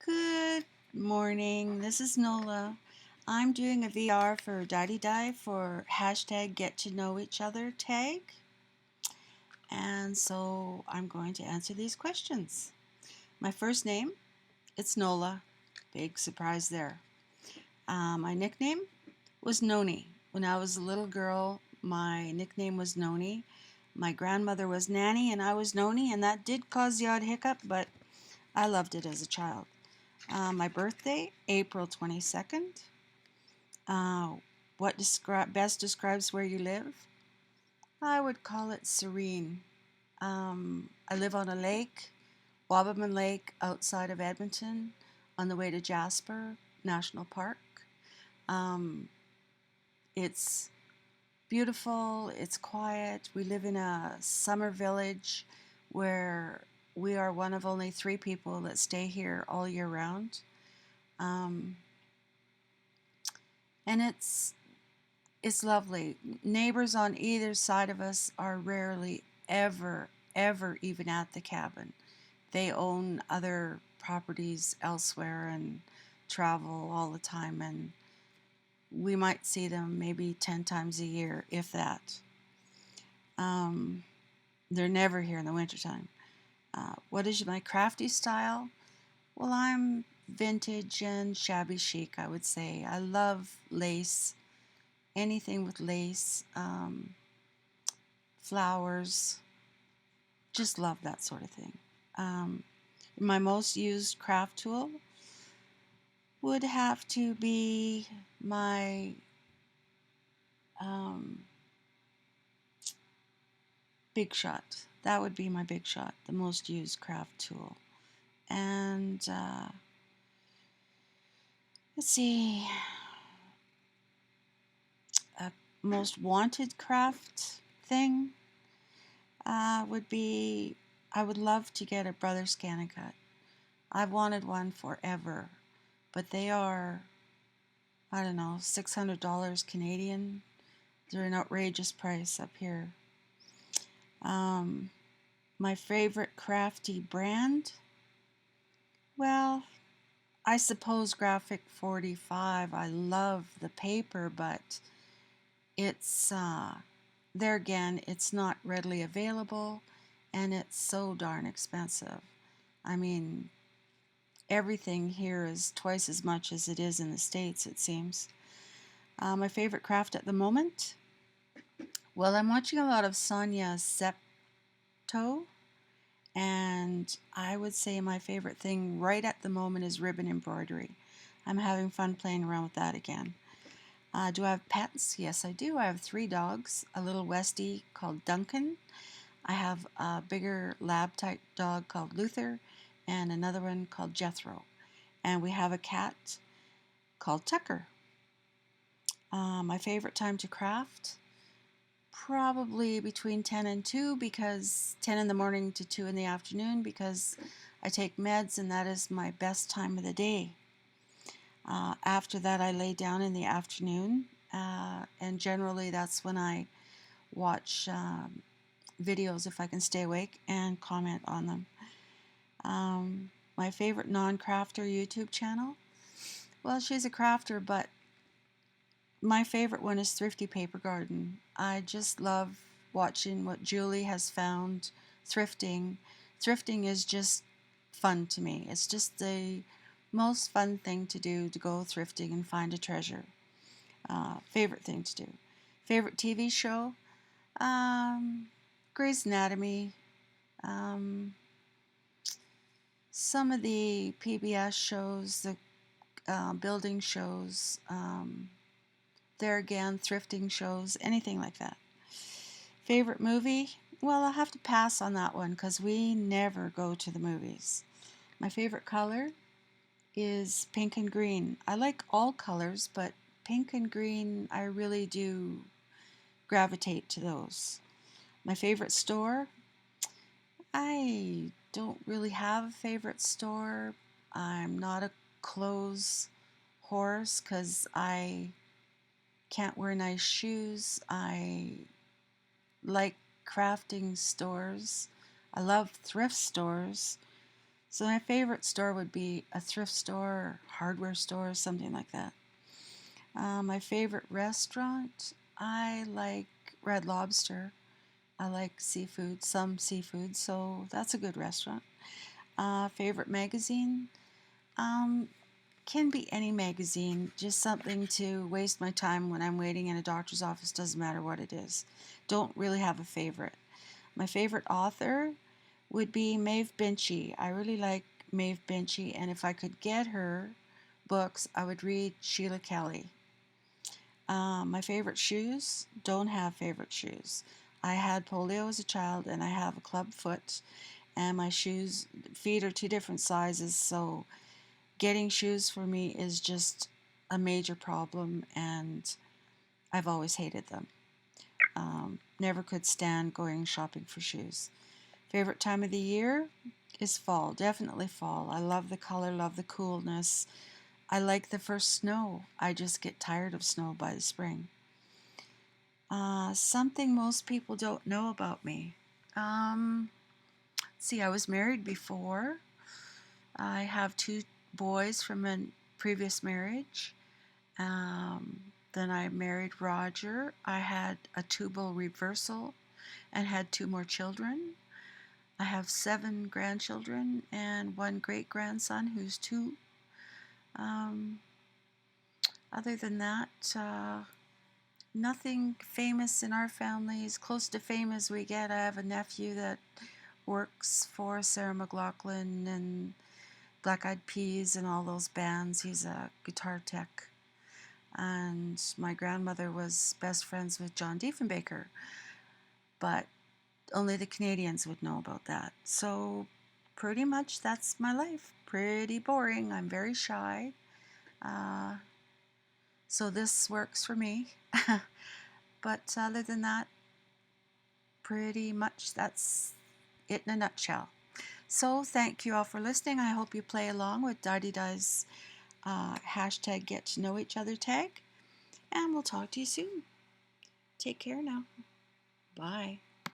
Good morning. This is Nola. I'm doing a VR for Didedi for hashtag get to know each other tag. And so I'm going to answer these questions. My first name, it's Nola. Big surprise there. My nickname was Noni. When I was a little girl, my nickname was Noni. My grandmother was Nanny and I was Noni, and that did cause the odd hiccup, but I loved it as a child. My birthday, April 22nd. Uh, what best describes where you live? I would call it serene. I live on a lake, Wabamun Lake, outside of Edmonton, on the way to Jasper National Park. Um, it's beautiful, it's quiet. We live in a summer village where we are one of only 3 people that stay here all year round. Um, and it's lovely. Neighbors on either side of us are rarely ever even at the cabin. They own other properties elsewhere and travel all the time, and we might see them maybe 10 times a year, if that. Um, they're never here in the wintertime. What is my crafty style? Well, I'm vintage and shabby chic, I would say. I love lace, anything with lace, flowers, just love that sort of thing. Um, my most used craft tool would have to be my um, Big Shot. That would be my Big Shot, the most used craft tool. And let's see, a most wanted craft thing would be, I would love to get a Brothers Cut. I've wanted one forever, but they are, I don't know, $600 Canadian. They're an outrageous price up here. My favorite crafty brand? Well, I suppose Graphic 45. I love the paper, but it's, there again, it's not readily available and it's so darn expensive. I mean, everything here is twice as much as it is in the States, it seems. My favorite craft at the moment? Well, I'm watching a lot of Sonia Septo, and I would say my favorite thing right at the moment is ribbon embroidery. I'm having fun playing around with that again. Do I have pets? Yes, I do. I have 3 dogs, a little Westie called Duncan. I have a bigger lab type dog called Luther, and another one called Jethro. And we have a cat called Tucker. My favorite time to craft? Probably between 10 and 2, because 10 in the morning to 2 in the afternoon, because I take meds and that is my best time of the day. After that, I lay down in the afternoon, and generally that's when I watch videos if I can stay awake and comment on them. My favorite non-crafter YouTube channel? Well, she's a crafter, but my favorite one is Thrifty Paper Garden. I just love watching what Julie has found thrifting. Thrifting is just fun to me. It's just the most fun thing to do, to go thrifting and find a treasure. Favorite thing to do. Favorite TV show? Grey's Anatomy. Some of the PBS shows, the building shows, there again, thrifting shows, anything like that. Favorite movie? Well, I'll have to pass on that one because we never go to the movies. My favorite color is pink and green. I like all colors, but pink and green, I really do gravitate to those. My favorite store? I don't really have a favorite store. I'm not a clothes horse because I can't wear nice shoes. I like crafting stores. I love thrift stores. So my favorite store would be a thrift store or hardware store or something like that. My favorite restaurant, I like Red Lobster. I like seafood, some seafood, so that's a good restaurant. Favorite magazine, um, can be any magazine, just something to waste my time when I'm waiting in a doctor's office, doesn't matter what it is. Don't really have a favorite. My favorite author would be Maeve Binchy. I really like Maeve Binchy, and if I could get her books, I would read Sheila Kelly. My favorite shoes, don't have favorite shoes. I had polio as a child and I have a club foot, and my feet are two different sizes, so getting shoes for me is just a major problem, and I've always hated them. Never could stand going shopping for shoes. Favorite time of the year is fall, definitely fall. I love the color, love the coolness. I like the first snow. I just get tired of snow by the spring. Something most people don't know about me. Um, see, I was married before. I have two boys from a previous marriage. Then I married Roger. I had a tubal reversal and had two more children. I have 7 grandchildren and 1 great grandson who's 2. Um, Other than that, nothing famous in our family. As close to fame as we get. I have a nephew that works for Sarah McLachlan and Black Eyed Peas and all those bands. He's a guitar tech. And my grandmother was best friends with John Diefenbaker, but only the Canadians would know about that. So pretty much that's my life. Pretty boring. I'm very shy. Uh, so this works for me. But other than that, pretty much that's it in a nutshell. So thank you all for listening. I hope you play along with Didi's hashtag get to know each other tag. And we'll talk to you soon. Take care now. Bye.